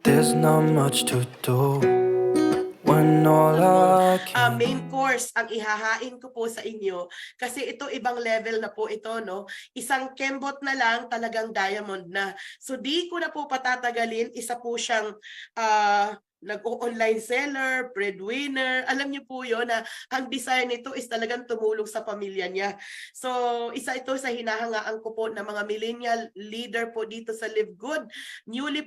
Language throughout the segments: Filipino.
There's not much to do when all I can. Main course ang ihahain ko po sa inyo kasi ito ibang level na po ito, no? Isang kembot na lang, talagang diamond na. So di ko na po patatagalin, isa po siyang nag-online seller, breadwinner. Alam niyo po yon na ang design nito is talagang tumulong sa pamilya niya. So isa ito sa hinahangaan ko po ng mga millennial leader po dito sa Live Good. Newly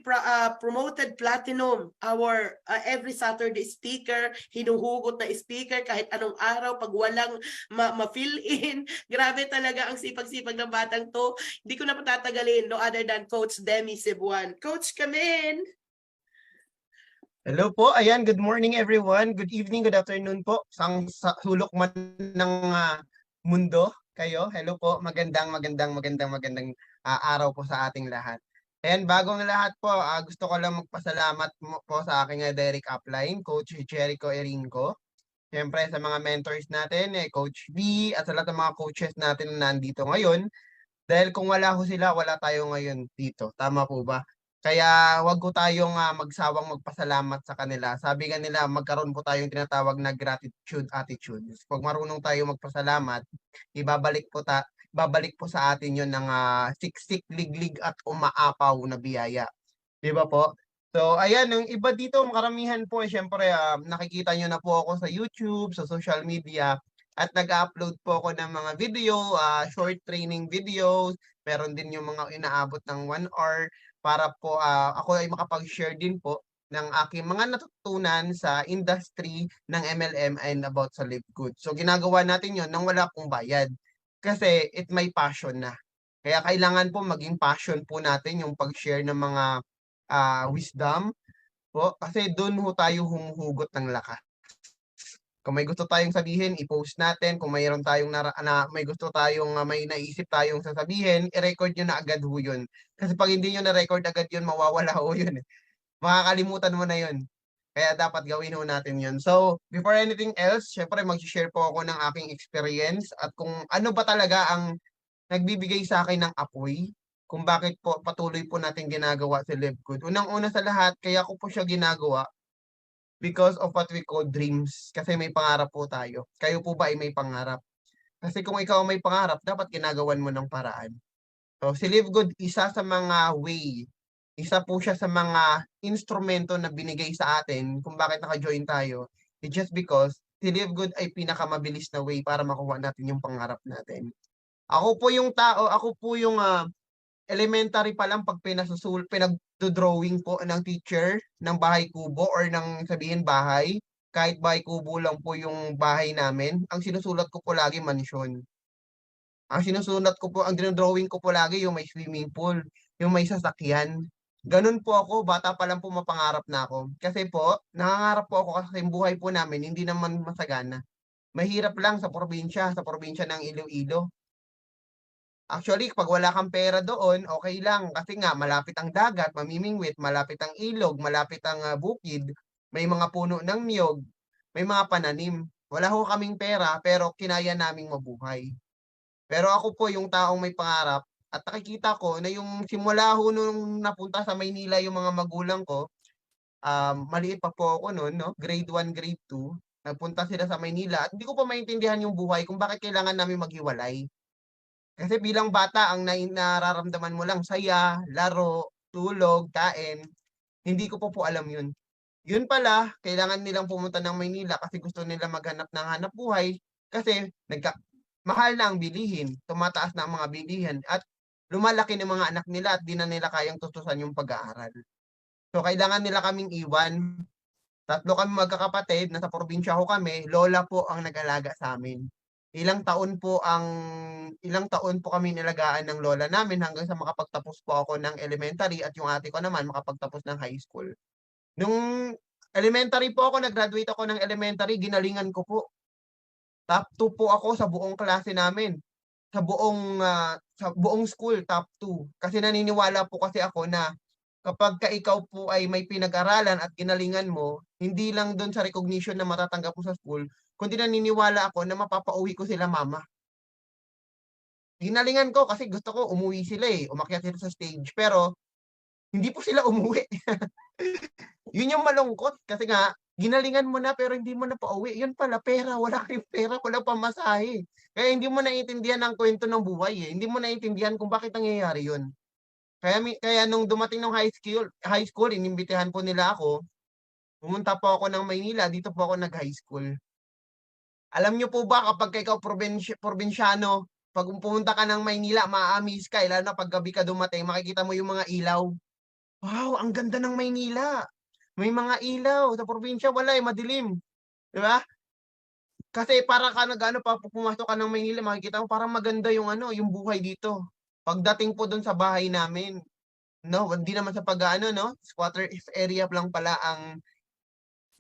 promoted platinum, our every Saturday speaker, hinuhugot na speaker kahit anong araw pag walang ma-fill in. Grabe talaga ang sipag-sipag ng batang to. Hindi ko na patatagalin, no other than Coach Demi Cebuan. Coach, come in! Hello po, ayan, good morning everyone. Good evening, good afternoon po. Sa sulok man ng mundo kayo. Hello po, magandang araw po sa ating lahat. And bago ng lahat po, gusto ko lang magpasalamat po sa aking direct upline, Coach Jericho Erinco. Siyempre sa mga mentors natin, Coach B, at sa lahat ng mga coaches natin na nandito ngayon. Dahil kung wala ho sila, wala tayo ngayon dito. Tama po ba? Kaya wag ko tayong magsawang magpasalamat sa kanila. Sabi nga nila, magkaroon po tayong tinatawag na gratitude attitude. Pag marunong tayo magpasalamat, babalik po sa atin yon ng siksik, liglig at umaapaw na biyaya. Di ba po? So, ayan, yung iba dito, karamihan po, syempre, nakikita nyo na po ako sa YouTube, sa social media, at nag-upload po ako ng mga video, short training videos, meron din yung mga inaabot ng 1 hour, para po ako ay makapag-share din po ng aking mga natutunan sa industry ng MLM and about sa Live Good. So ginagawa natin yon nang wala pong bayad kasi it may passion na. Kaya kailangan po maging passion po natin yung pag-share ng mga wisdom po kasi doon ho tayo humuhugot ng lakas. Kung may gusto tayong sabihin, i-post natin. Kung mayroon tayong may gusto tayong may naisip tayong sasabihin, i-record nyo na agad ho yun. Kasi pag hindi nyo na-record agad yun, mawawala ho yun. Makakalimutan mo na yun. Kaya dapat gawin ho natin yun. So, before anything else, syempre mag-share po ako ng aking experience at kung ano ba talaga ang nagbibigay sa akin ng apoy, kung bakit po patuloy po natin ginagawa si Live Good. Unang-una sa lahat, kaya ko po siya ginagawa because of what we call dreams. Kasi may pangarap po tayo. Kayo po ba ay may pangarap? Kasi kung ikaw may pangarap, dapat ginagawan mo ng paraan. So, si Live Good, isa sa mga way, isa po siya sa mga instrumento na binigay sa atin kung bakit naka-join tayo. It's just because si Live Good ay pinakamabilis na way para makuha natin yung pangarap natin. Ako po yung tao, ako po yung elementary pa lang pag pinag-drawing po ng teacher ng bahay kubo or ng sabihin bahay, kahit bahay kubo lang po yung bahay namin, ang sinusulat ko po lagi mansyon. Ang sinusulat ko po, ang dinodrawing ko po lagi yung may swimming pool, yung may sasakyan. Ganun po ako, bata pa lang po mapangarap na ako. Kasi po, nangangarap po ako kasi yung buhay po namin hindi naman masagana. Mahirap lang sa probinsya ng Iloilo. Actually, pag wala kang pera doon, okay lang. Kasi nga, malapit ang dagat, mamimingwit, malapit ang ilog, malapit ang bukid, may mga puno ng niyog, may mga pananim. Wala ho kaming pera, pero kinaya naming mabuhay. Pero ako po yung taong may pangarap at nakikita ko na yung simula ho nung napunta sa Maynila yung mga magulang ko, maliit pa po ako noon, no? Grade 1, grade 2. Nagpunta sila sa Maynila at hindi ko pa maintindihan yung buhay kung bakit kailangan namin maghiwalay. Kasi bilang bata, ang nararamdaman mo lang saya, laro, tulog, kain. Hindi ko po alam yun. Yun pala, kailangan nilang pumunta ng Maynila kasi gusto nila maghanap ng hanap buhay kasi mahal na ang bilihin, tumataas na ang mga bilihin at lumalaki ng mga anak nila at di na nila kayang tustusan yung pag-aaral. So kailangan nila kaming iwan. Tatlo kami magkakapatid, nasa probinsya ko kami, lola po ang nag-alaga sa amin. Ilang taon po kami nilagaan ng lola namin hanggang sa makapagtapos po ako ng elementary at yung ate ko naman makapagtapos ng high school. Nung elementary po ako, nag-graduate ako ng elementary, ginalingan ko po. Top 2 po ako sa buong klase namin. Sa buong school, top 2. Kasi naniniwala po kasi ako na kapag ikaw po ay may pinag-aralan at ginalingan mo, hindi lang doon sa recognition na matatanggap mo sa school, kundi naniniwala ako na mapapauwi ko sila mama. Ginalingan ko kasi gusto ko umuwi sila umakyat sila sa stage, pero hindi po sila umuwi. Yun yung malungkot kasi nga ginalingan mo na pero hindi mo na pauwi, yun pala pera, wala kayong pera, walang pamasahe. Kaya hindi mo naiintindihan ang kwento ng buhay, eh, hindi mo naiintindihan kung bakit nangyayari yun. Kaya nung dumating nung high school inimbitahan po nila ako, pumunta po ako ng Maynila, dito po ako nag-high school. Alam niyo po ba kapagka ikaw probinsyano, 'pag pumunta ka ng Maynila maa-amaze ka, lalo na 'pag gabi ka dumating makikita mo yung mga ilaw. Wow, ang ganda ng Maynila! May mga ilaw, sa probinsya wala, eh, madilim, 'di ba? Kasi para ka nag-ano pa pumasok ka ng Maynila makikita mo parang maganda yung ano, yung buhay dito. Pagdating po dun sa bahay namin, no, hindi naman sa pag-aano 'no, squatters area lang pala ang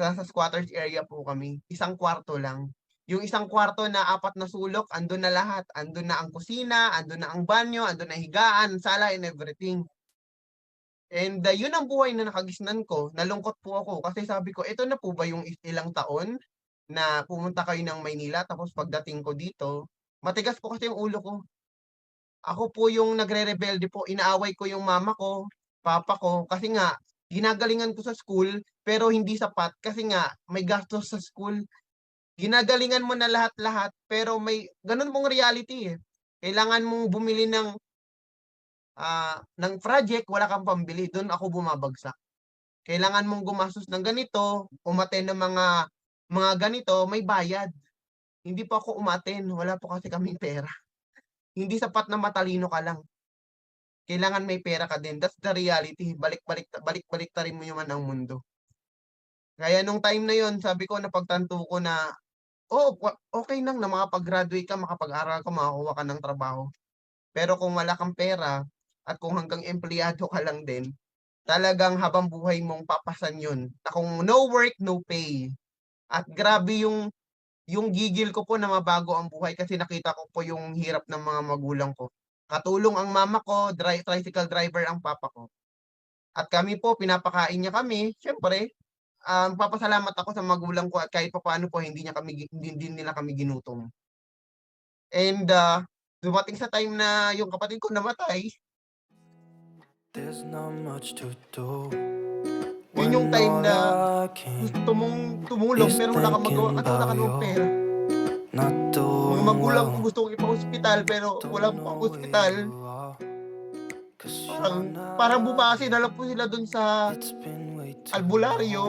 sa squatters area po kami, isang kwarto lang. Yung isang kwarto na 4 na sulok, andun na lahat. Andun na ang kusina, andun na ang banyo, andun na higaan, sala, and everything. And, yun ang buhay na nakagisnan ko. Nalungkot po ako kasi sabi ko, "Eto na po ba yung ilang taon na pumunta kayo ng Maynila tapos pagdating ko dito" matigas po kasi yung ulo ko. Ako po yung nagrerebelde po, inaaway ko yung mama ko, papa ko, kasi nga ginagalingan ko sa school, pero hindi sapat kasi nga may gastos sa school. Ginagalingan mo na lahat-lahat, pero may gano'n pong reality, eh. Kailangan mong bumili ng project, wala kang pambili, do'n ako bumabagsak. Kailangan mong gumastos ng ganito, umattend ng mga ganito, may bayad. Hindi po ako umattend, wala po kasi kaming pera. Hindi sapat na matalino ka lang, kailangan may pera ka din, that's the reality. Balik-baliktarin mo naman ang mundo. Kaya nung time na yon sabi ko napagtanto ko na, oo, okey lang na makapag-graduate ka, makapag-aral ka, makakuha ka ng trabaho. Pero kung wala kang pera at kung hanggang empleyado ka lang din, talagang habang-buhay mong papasan yun na kung no work, no pay. At grabe yung gigil ko po na mabago ang buhay kasi nakita ko po yung hirap ng mga magulang ko. Katulong ang mama ko, tricycle driver ang papa ko. At kami po pinapakain niya kami, siyempre, nagpapasalamat ako sa magulang ko at kahit papaano po hindi din nila kami ginutom. And, dumating sa time na yung kapatid ko namatay, There's not much to do yun yung when time all na I gusto can mong tumulong is pero wala kang magawa thinking kasi wala ka about namang you pera. not Mga doing magulang well. ko gusto kong ipa-ospital pero Don't walang know where pang-ospital. you are, 'cause you're Parang not bumase na here. lang po sila dun sa It's been way too albularyo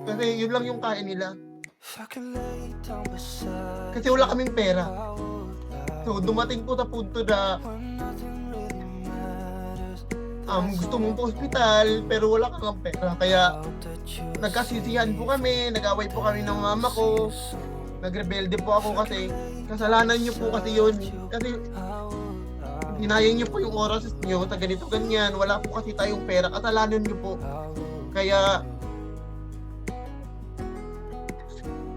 kasi yun lang yung long. kaya nila. If I could lay down beside Kasi wala you, kaming pera. I would, I So, would. dumating po sa punto na, When nothing really matters, that's gusto when mong I pa-ospital pero wala ka ngang pera. Kaya hope that you'll nagkasisihan po see kami, nag-away po kami ng that I'll mama see you ko, soon. nagrebelde po If ako I could kasi lay down kasalanan niyo po kasi yun. beside you, Kasi I would, I hinayang niyo would, po yung oras niyo sa ganito ganyan, wala po kasi tayong pera, kasalanan niyo po. I would. Kaya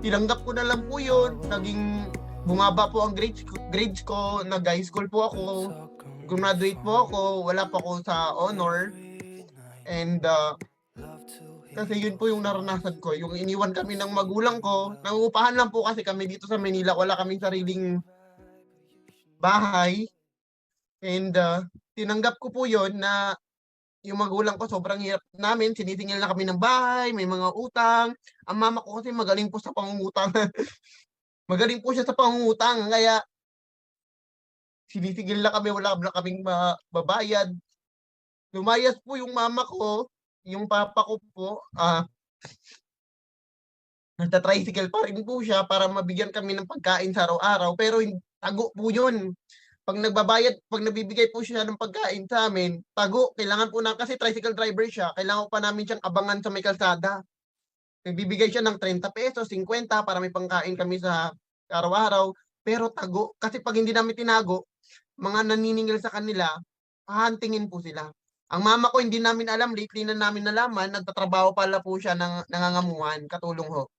tinanggap ko na lang po yun, naging bumaba po ang grades ko, nag-high school po ako, graduate po ako, wala pa ako sa honor, and, kasi yun po yung naranasan ko, yung iniwan kami ng magulang ko, nangungupahan lang po kasi kami dito sa Manila, wala kaming sariling bahay, and, tinanggap ko po yun na yung magulang ko sobrang hirap namin, sinisingil na kami ng bahay, may mga utang. Ang mama ko kasi magaling po sa pangungutang. Magaling po siya sa pangungutang kaya sinisigil na kami, wala na kaming mababayad. Lumayas po yung mama ko, yung papa ko po, nagta-tricycle pa rin po siya para mabigyan kami ng pagkain sa araw-araw pero tago po yun. 'Pag nagbibigay po siya ng pagkain sa'min, tago. Kailangan po kasi tricycle driver siya, kailangan pa namin siyang abangan sa may kalsada. Nagbibigay siya ng ₱30, 50 para may pangkain kami sa araw-araw, pero tago. Kasi 'pag hindi namin tinago, mga naniningil sa kanila, hahantingin po sila. Ang mama ko hindi namin alam, lately na namin nalaman, nagtatrabaho pala po siya ng nangangamuhan, katulong ho.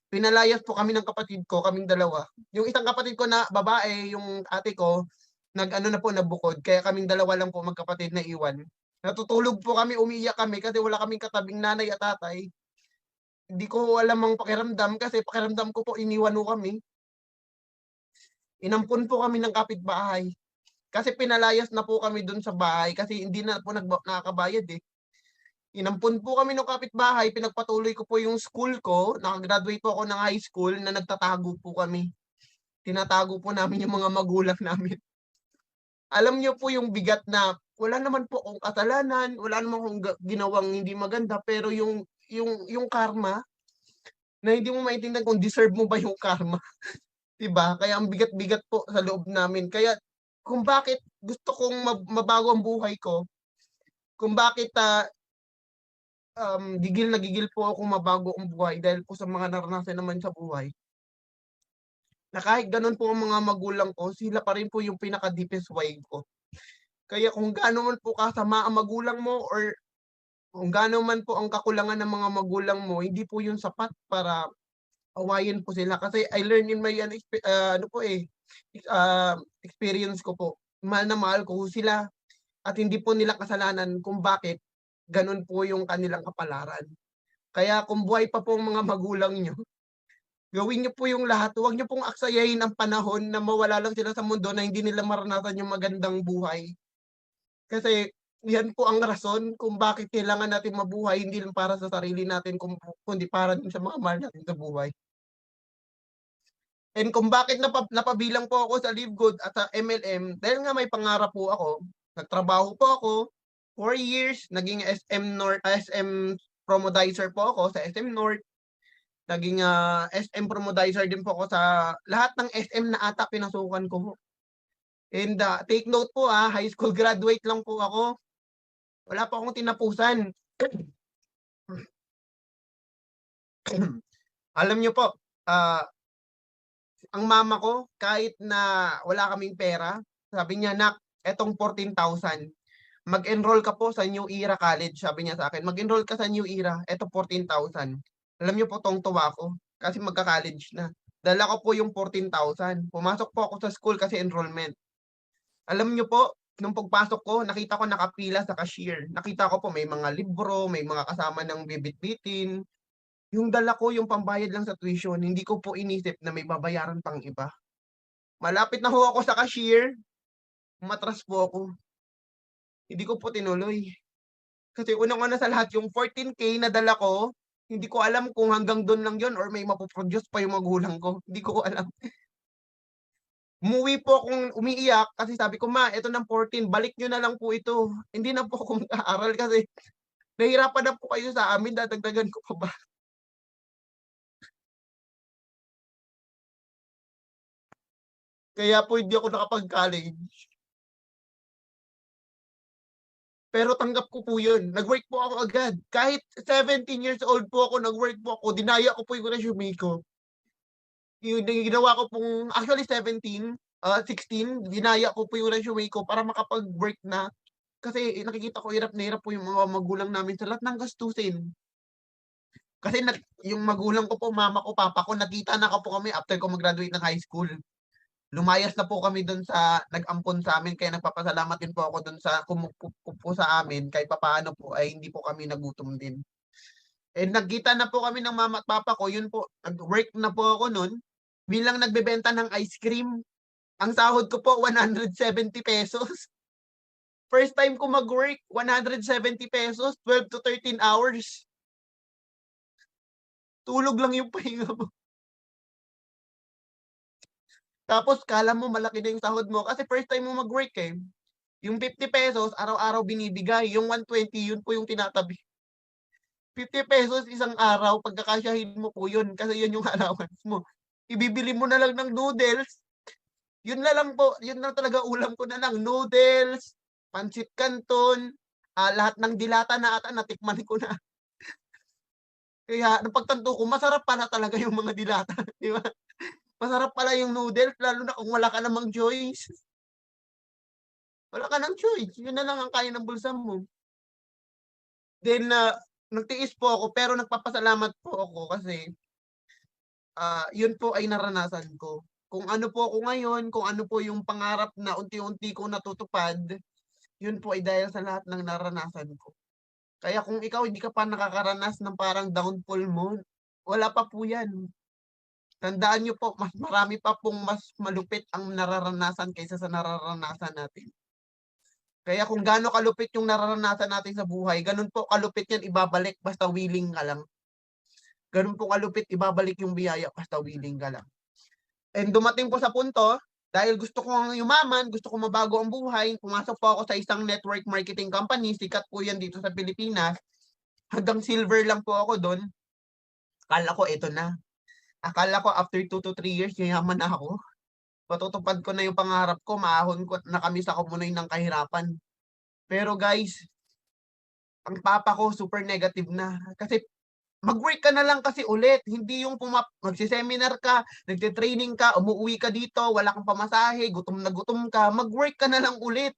Pinalayas po kami ng kapatid ko, kaming dalawa. Yung isang kapatid ko na babae, yung ate ko, nag-ano na po, nabukod, kaya kaming dalawa lang po magkapatid na iwan. Natutulog po kami, umiiyak kami kasi wala kaming katabing nanay at tatay. Hindi ko alam ang pakiramdam kasi pakiramdam ko po iniwan ho kami. Inampun po kami ng kapitbahay. Kasi pinalayas na po kami dun sa bahay kasi hindi na po nakakabayad, eh. Inampun po kami ng kapitbahay, pinagpatuloy ko po yung school ko, nakagraduate po ako ng high school na nagtatago po kami. Tinatago po namin yung mga magulang namin. Alam niyo po yung bigat na wala naman po akong kasalanan, wala naman akong ginawang hindi maganda, pero yung karma na hindi mo maintindihan kung deserve mo ba yung karma, 'di ba? Kaya ang bigat-bigat po sa loob namin. Kaya kung bakit gusto kong mabago ang buhay ko, kung bakit gigil na gigil po ako mabago ang buhay dahil po sa mga naranasan naman sa buhay. Na kahit gano'n po ang mga magulang ko, sila pa rin po yung pinaka-deepest why ko. Kaya kung gaano man po kasama ang magulang mo or kung gaano man po ang kakulangan ng mga magulang mo, hindi po yun sapat para awayin po sila. Kasi I learned in my ano po experience ko po. Mahal na mahal ko sila at hindi po nila kasalanan kung bakit gano'n po yung kanilang kapalaran. Kaya kung buhay pa po ang mga magulang niyo, gawin niyo po yung lahat. Huwag niyo pong aksayahin ang panahon na mawala lang sila sa mundo na hindi nila maranasan yung magandang buhay. Kasi yan po ang rason kung bakit kailangan natin mabuhay, hindi lang para sa sarili natin kundi para din sa mga mahal natin sa buhay. And kung bakit napabilang po ako sa Live Good at sa MLM, dahil nga may pangarap po ako. Nagtrabaho po ako 4 years, naging SM Promodizer po ako sa SM North. Naging SM Promodizer din po ako sa lahat ng SM na ata pinasukan ko. And take note po high school graduate lang po ako. Wala pa akong tinapusan. Alam niyo po, ang mama ko kahit na wala kaming pera, sabi niya, "Nak, etong 14,000, mag-enroll ka po sa New Era College." Sabi niya sa akin, "Mag-enroll ka sa New Era, eto 14,000." Alam niyo po tuwang-tuwa ako kasi magka-college na. Dala ko po yung 14,000. Pumasok po ako sa school kasi enrollment. Alam niyo po, nung pagpasok ko, nakita ko nakapila sa cashier. Nakita ko po may mga libro, may mga kasama ng bibitbitin. Yung dala ko yung pambayad lang sa tuition, hindi ko po inisip na may babayaran pang iba. Malapit na ho ako sa cashier, umatras po ako. Hindi ko po tinuloy. Kasi unang-una sa lahat yung 14K na dala ko, hindi ko alam kung hanggang dun lang yun or may mapo-produce pa yung magulang ko. Hindi ko alam. Umuwi po akong umiiyak kasi sabi ko, "Ma, eto ng 14, balik niyo na lang po ito. Hindi na po ako mag-aaral kasi nahihirapan na po kayo sa amin, dadagdagan ko pa ba?" Kaya po hindi ako nakapag-college. Pero tanggap ko po yun. Nag-work po ako agad. Kahit 17 years old po ako, nag-work po ako. Dinaya ko po yung resume ko. Yung ginawa ko pong, actually 16, dinaya ko po yung resume ko para makapag-work na. Kasi nakikita ko hirap na hirap po yung mga magulang namin sa lahat ng gastusin. Kasi yung magulang ko po, mama ko, papa ko, nakita na po kami after ko mag-graduate ng high school. Lumayas na po kami dun sa nag-ampon sa'min kaya nagpapasalamat din po ako dun sa po sa amin kahit papaano po ay hindi po kami nagutom din. And nagkita na po kami ng mama at papa ko, yun po, nag-work na po ako nun bilang nagbebenta ng ice cream. Ang sahod ko po 170 pesos. First time ko mag-work, 170 pesos, 12 to 13 hours. Tulog lang yung pahinga mo. Tapos kala mo malaki na yung sahod mo kasi first time mo mag-work eh. Yung 50 pesos araw-araw binibigay, yung 120 yun po yung tinatabi. 50 pesos isang araw, pagkakasyahin mo po yun kasi yun yung allowance mo. Ibibili mo na lang ng noodles, yun na lang po, yun na talaga ulam ko na lang, noodles, pancit canton, lahat ng dilata na ata natikman ko na. Kaya napagtanto ko masarap pala talaga yung mga dilata, di ba? Masarap pala yung noodles lalo na kung wala ka namang choice. Wala ka ng choice, yun na lang ang kaya ng bulsa mo. Then, nagtiis po ako pero nagpapasalamat po ako kasi, yun po ay naranasan ko. Kung ano po ako ngayon, kung ano po yung pangarap na unti-unti kong natutupad, yun po ay dahil sa lahat ng naranasan ko. Kaya kung ikaw hindi ka pa nakakaranas ng parang downfall mo, wala pa po yan. Tandaan niyo po, mas marami pa pong mas malupit ang nararanasan kaysa sa nararanasan natin. Kaya kung gaano kalupit yung nararanasan natin sa buhay, ganun po kalupit yan ibabalik basta willing ka lang. Ganun po kalupit ibabalik yung biyaya basta willing ka lang. And dumating po sa punto, dahil gusto kong yumaman, gusto ko mabago ang buhay, pumasok po ako sa isang network marketing company, sikat po yan dito sa Pilipinas. Hanggang silver lang po ako doon. Akala ko ito na. Akala ko after 2 to 3 years, yayaman na ako. Patutupad ko na yung pangarap ko, maahon ko na kami sa kumunoy ng kahirapan. Pero guys, ang papa ko super negative na. Kasi mag-work ka na lang kasi ulit. Hindi yung magsiseminar ka, nagte-training ka, umuwi ka dito, wala kang pamasahe, gutom na gutom ka, mag-work ka na lang ulit.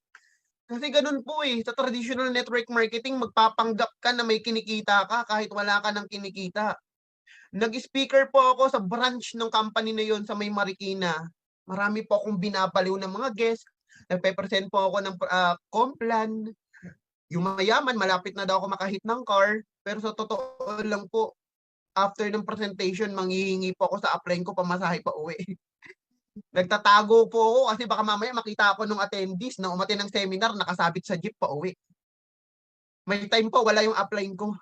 Kasi ganun po eh. Sa traditional network marketing, magpapanggap ka na may kinikita ka kahit wala ka ng kinikita. Nag-speaker po ako sa branch ng company na yon sa May Marikina. Marami po akong binabaliw ng mga guests. Nagpe-present po ako ng complan. Yung mayaman, malapit na daw ako makahit ng car. Pero sa totoo lang po, after ng presentation, manghihingi po ako sa upline ko pamasahe pa uwi. Nagtatago po ako kasi baka mamaya makita ako ng attendees na umattend ng seminar, nakasabit sa jeep pa uwi. May time po, wala yung upline ko.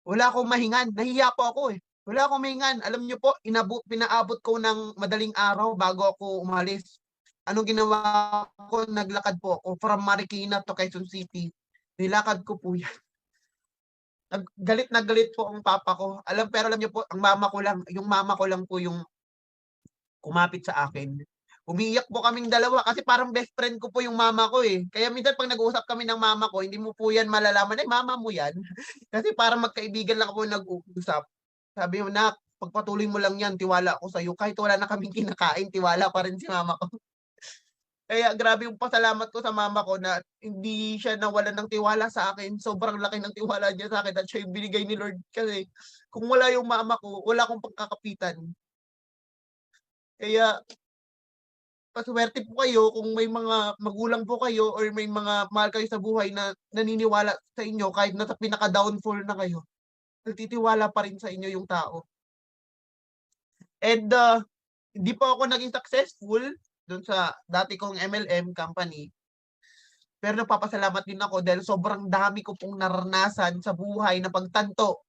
Wala akong mahingan. Nahiya po ako eh. Wala akong mahingan. Alam niyo po, pinaabot ko ng madaling araw bago ako umalis. Anong ginawa ko? Naglakad po ako from Marikina to Quezon City. Nilakad ko po yan. Galit na galit po ang papa ko. Pero alam niyo po, yung mama ko lang po yung kumapit sa akin. Umiiyak po kaming dalawa kasi parang best friend ko po yung mama ko eh. Kaya minsan pag nag-uusap kami ng mama ko, hindi mo po yan malalaman, ay mama mo yan. Kasi parang magkaibigan lang ako nag-uusap. Sabi mo, nak, pagpatuloy mo lang yan, tiwala ako sa'yo. Kahit wala na kaming kinakain, tiwala pa rin si mama ko. Kaya grabe yung pasalamat ko sa mama ko na hindi siya nawalan ng tiwala sa akin. Sobrang laki ng tiwala niya sa akin at siya yung binigay ni Lord. Kasi kung wala yung mama ko, wala akong pagkakapitan. Kaya paswerte po kayo kung may mga magulang po kayo or may mga mahal kayo sa buhay na naniniwala sa inyo kahit nasa pinaka-downfall na kayo. Nagtitiwala pa rin sa inyo yung tao. And hindi po ako naging successful doon sa dati kong MLM company. Pero nagpapasalamat din ako dahil sobrang dami ko pong naranasan sa buhay na pagtanto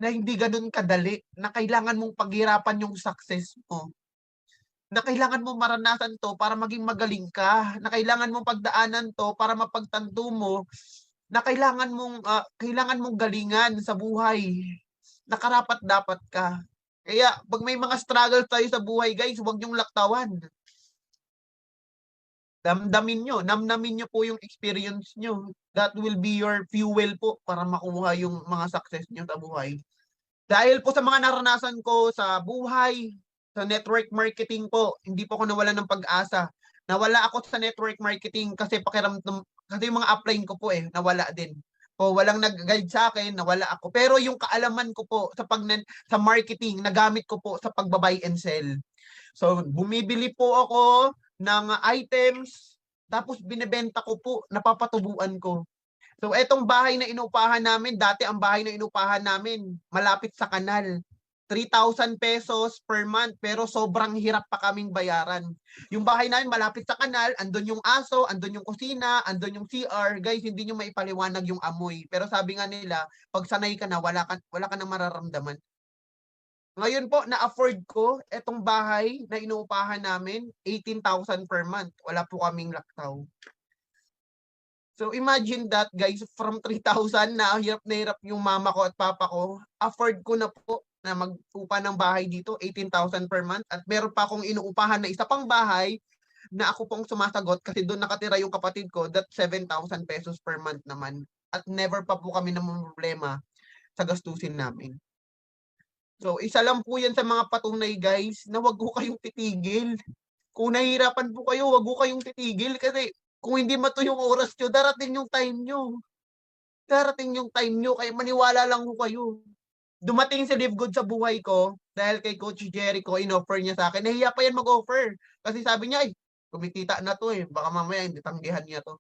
na hindi ganun kadali, na kailangan mong paghirapan yung success mo. Na kailangan mo maranasan to para maging magaling ka, na kailangan mong pagdaanan to para mapagtanto mo, na kailangan mong galingan sa buhay, na karapat dapat ka. Kaya pag may mga struggles tayo sa buhay, guys, huwag niyong laktawan. Namnamin nyo po yung experience nyo. That will be your fuel po para makuha yung mga success nyo sa buhay. Dahil po sa mga naranasan ko sa buhay, sa network marketing po, hindi po ako nawalan ng pag-asa. Nawala ako sa network marketing kasi kasi yung mga upline ko po nawala din. O walang nag-guide sa akin, nawala ako. Pero yung kaalaman ko po sa marketing, nagamit ko po sa pagba-buy and sell. So bumibili po ako ng items, tapos binebenta ko po, napapatubuan ko. So etong bahay na inuupahan namin, dati ang bahay na inuupahan namin, malapit sa kanal. 3,000 pesos per month pero sobrang hirap pa kaming bayaran. Yung bahay namin malapit sa kanal, andun yung aso, andun yung kusina, andun yung CR. Guys, hindi nyo maipaliwanag yung amoy. Pero sabi nga nila, pag sanay ka na, wala ka nang mararamdaman. Ngayon po, na-afford ko etong bahay na inuupahan namin, 18,000 per month. Wala po kaming laktaw. So imagine that guys, from 3,000 na hirap yung mama ko at papa ko, afford ko na po na mag-upa ng bahay dito, 18,000 per month. At meron pa akong inuupahan na isa pang bahay na ako pong sumasagot kasi doon nakatira yung kapatid ko, that 7,000 pesos per month naman. At never pa po kami na problema sa gastusin namin. So isa lang po yan sa mga patunay guys na wag ko kayong titigil. Kung nahihirapan po kayo, wag ko kayong titigil kasi kung hindi mato yung oras nyo, darating yung time nyo. Darating yung time nyo, kaya maniwala lang ko kayo. Dumating si Live Good sa buhay ko dahil kay Coach Jericho, in-offer niya sa akin. Nahiya pa yan mag-offer. Kasi sabi niya, kumikita na to baka mamaya hindi tanggihan niya to.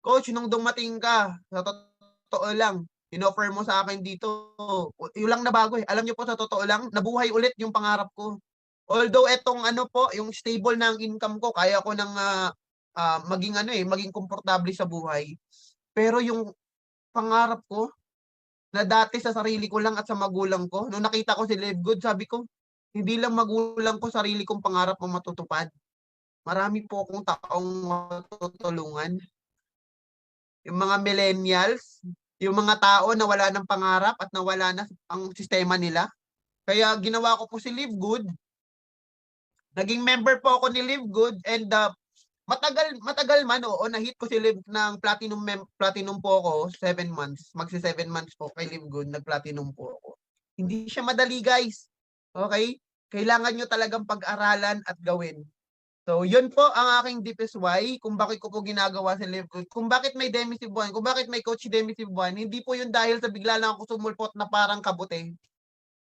Coach, nung dumating ka, sa totoo lang, in-offer mo sa akin dito, yun lang na bago Alam niyo po sa totoo lang, nabuhay ulit yung pangarap ko. Although etong yung stable na ang income ko, kaya ko nang maging komportable sa buhay. Pero yung pangarap ko na dati sa sarili ko lang at sa magulang ko, nung nakita ko si Live Good, sabi ko, hindi lang magulang ko, sarili kong pangarap ang matutupad. Marami po akong taong matutulungan. Yung mga millennials, yung mga tao na wala ng pangarap at nawala na ang sistema nila. Kaya ginawa ko po si Live Good. Naging member po ako ni Live Good and matagal man, oo, na-hit ko si Live ng platinum po ako, 7 months. Magsi 7 months po kay Live Good, nag-platinum po ako. Hindi siya madali, guys. Okay? Kailangan nyo talagang pag-aralan at gawin. So, yun po ang aking deepest why kung bakit ko po ginagawa si Live Good. Kung bakit may Demi Cebuan, kung bakit may Coach Demi Cebuan, hindi po yun dahil sa bigla lang ako sumulpot na parang kabute.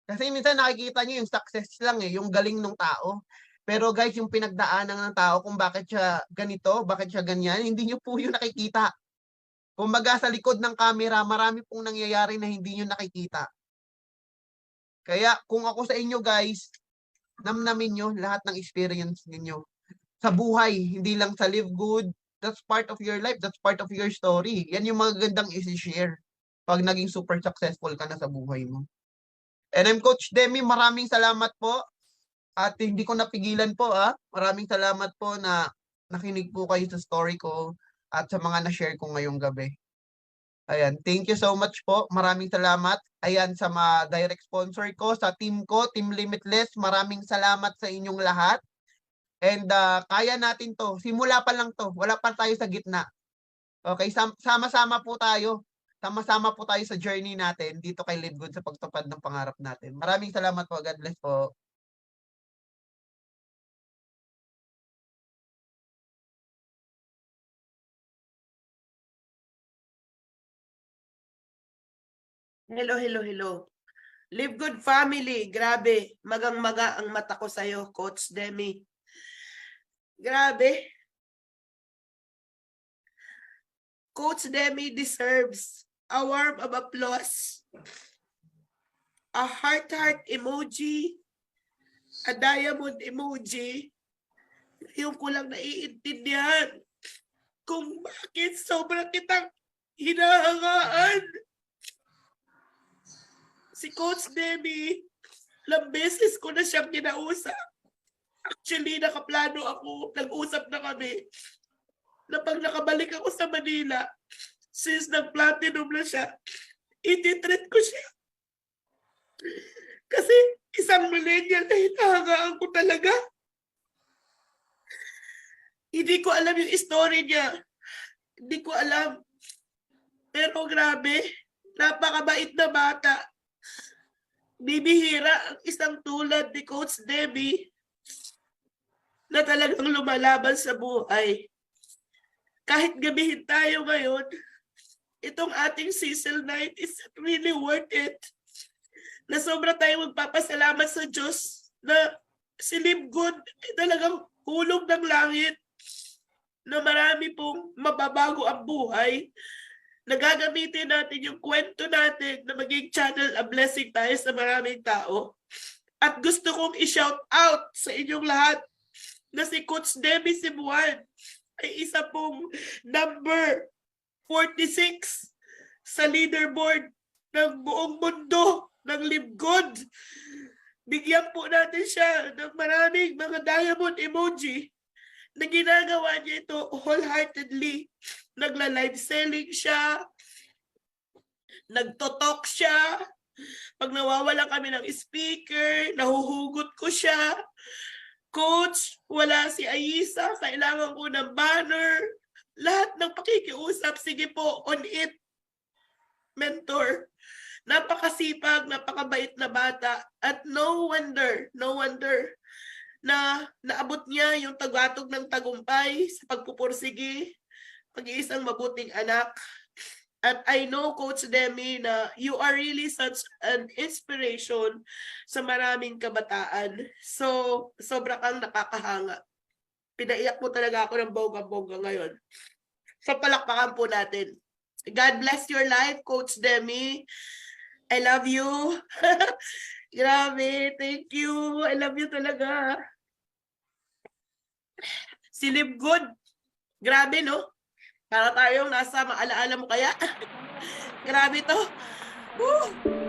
Kasi minsan nakikita nyo yung success lang yung galing ng tao. Pero guys, yung pinagdaanan ng tao kung bakit siya ganito, bakit siya ganyan, hindi nyo po yun nakikita. Kumbaga sa likod ng camera, marami pong nangyayari na hindi nyo nakikita. Kaya kung ako sa inyo guys, namnamin nyo lahat ng experience ninyo. Sa buhay, hindi lang sa Live Good. That's part of your life. That's part of your story. Yan yung mga gandang isi-share pag naging super successful ka na sa buhay mo. And I'm Coach Demi. Maraming salamat po. At hindi ko napigilan po. Maraming salamat po na nakinig po kayo sa story ko at sa mga na-share ko ngayong gabi. Ayan. Thank you so much po. Maraming salamat. Ayan, sa mga direct sponsor ko, sa team ko, Team Limitless. Maraming salamat sa inyong lahat. And kaya natin to. Simula pa lang to. Wala pa tayo sa gitna. Okay, sama-sama po tayo. Sama-sama po tayo sa journey natin dito kay Live Good sa pagtupad ng pangarap natin. Maraming salamat po. God bless po. Hello. Live Good family, grabe. Magang-maga ang mata ko sa'yo, Coach Demi. Grabe. Coach Demi deserves a warm of applause, a heart emoji, a diamond emoji. Yung ko lang naiintindihan kung bakit sobrang kitang hinahangaan. Si Coach Demi, ilang beses ko na siyang kinausap. Actually, nakaplano ako, nag-usap na kami, na pag nakabalik ako sa Manila, since nag-platinum na siya, ititreat ko siya. Kasi isang millennial na hinahangaan ko talaga. Hindi ko alam yung story niya. Hindi ko alam. Pero grabe, napakabait na bata. Bibihira ang isang tulad ni Coach Demi na talagang lumalaban sa buhay. Kahit gabihin tayo ngayon, itong ating Cecil Night is really worth it. Na sobra tayong magpapasalamat sa Diyos na si Live Good ay talagang hulog ng langit na marami pong mababago ang buhay. Nagagamitin natin yung kwento natin na maging channel a blessing tayo sa maraming tao. At gusto kong i-shout out sa inyong lahat na si Coach Demi Cebuan ay isa pong number 46 sa leaderboard ng buong mundo ng Live Good. Bigyan po natin siya ng maraming mga diamond emoji na ginagawa niya ito wholeheartedly. Nagla-live selling siya, nagtotalk siya, pag nawawala kami ng speaker, nahuhugot ko siya. Coach, wala si Aisa, kailangan ko ng banner. Lahat ng pakikiusap, sige po, on it. Mentor. Napakasipag, napakabait na bata. At no wonder na naabot niya yung tagatog ng tagumpay sa pagpupursige, pag-iisang mabuting anak. At I know, Coach Demi, na you are really such an inspiration sa maraming kabataan. So, sobra kang nakakahanga. Pinaiyak mo talaga ako ng bongga-bongga ngayon. So, palakpakan po natin. God bless your life, Coach Demi. I love you. Grabe, thank you. I love you talaga. Si Live Good, Grabe, no? Para tayong nasa, maalaala mo kaya? Grabe to. Woo!